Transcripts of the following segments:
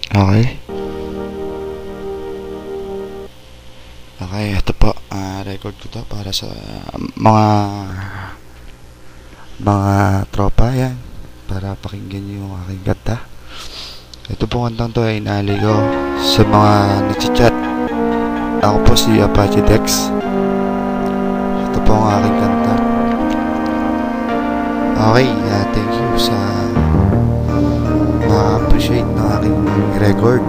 Okay. Okay, ito po. Record ko to para sa mga mga tropa yan. Para pakinggan nyo yung aking kanta. Ito po kantang to ay inaalay ko sa mga nagchat. Ako po si Apache Dex. Ito po ang aking kanta. Okay, thank you sa ma-appreciate ng aking record.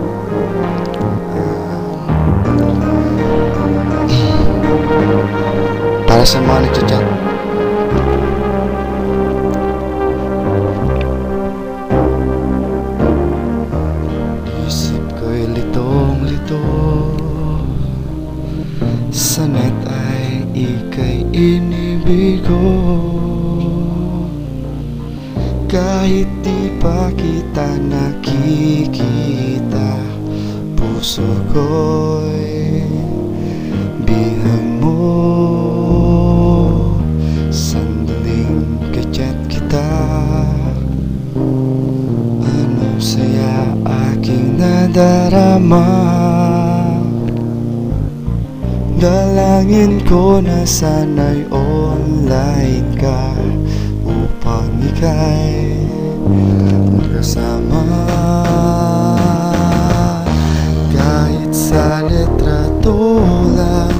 Para sa mga nagchat. Isip ko'y litong-lito, sa net ay ika'y inibig ko. Kahit di pa kita nakikita, puso ko'y bihag mo. Sandaling kachat kita, anong saya aking nadarama. Dalangin ko na sana'y online ka, upang ika'y kasama. Kahit sa litrato lang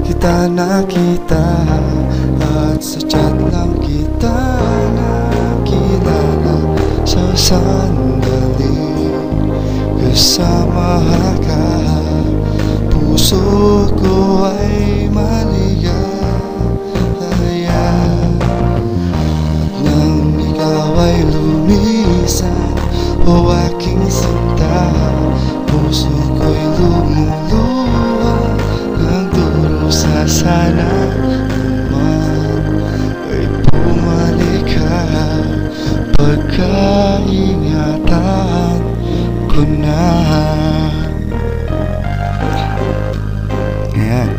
kita nakita, at sa chat lang kita nakilala. Sa sandaling kasama ka, puso ko ay maligaya. Nang ikaw ay lumisan, o aking sinta, puso ko'y lumuluha ng dulo. Sa sana naman ay bumalik ka, pagkaingatan ko na. Ayan,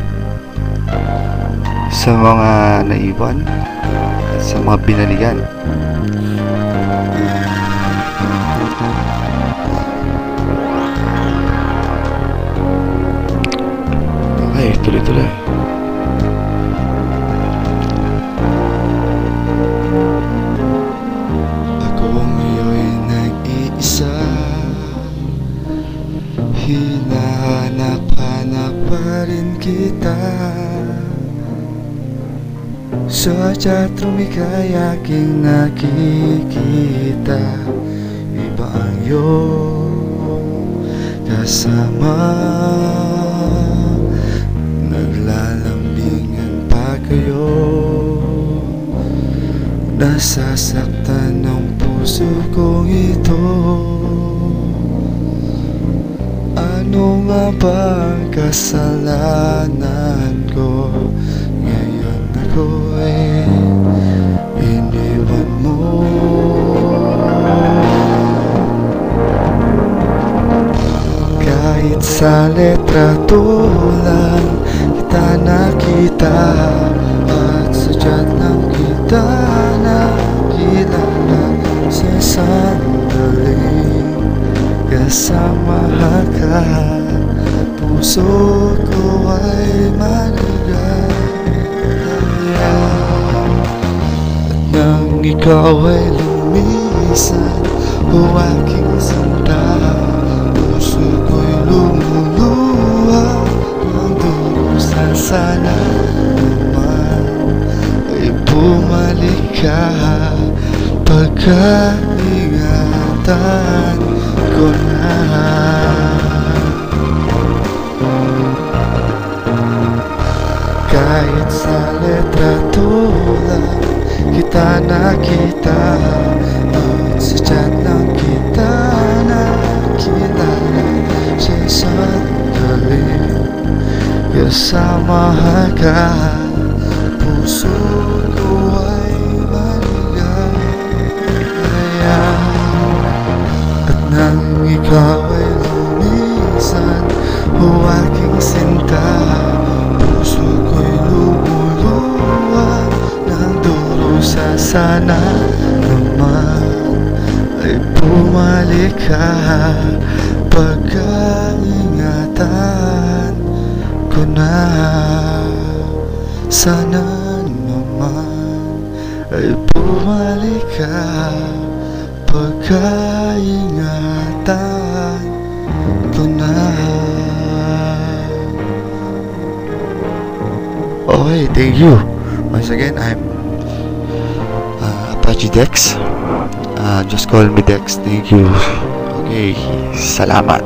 sa mga naiwan at sa mga binaligan. Okay, tuloy-tuloy. Ako ngayon nag-iisa, hinahanap-hanap pa rin kita. Sa chatroom ika'y aking nakikita, iba ang iyong kasama. Naglalambingan pa kayo, nasasaktan ng puso kong ito. Ano nga ba ang kasalanan ko? Ngayon ako'y iniwan mo. Kahit sa litrato lang kita nakita, at sa chat lang kita nakilala. Sa sandaling kasama ka, puso ko ay maligaya. At nang ikaw ay lumisan, o aking sinta, puso ko'y lumuluha ng dulo. Sa sana naman ay bumalik ka, pagkaingatan ko na. Kahit sa litrato lang kita nakita, at sa chat lang kita nakilala. Sa sandaling kasama ka, puso ko ay maligaya. At nang ikaw ay lumisan, o aking sinta, puso ko'y lumuluha ng dulo. Sa sana naman ay bumalik ka, pag-ingatan ko na. Sana naman ay bumalik ka. Pag-ingatan ko na. Okay, thank you. Once again, I'm Apache Dex. Just call me Dex. Thank you. Okay, salamat.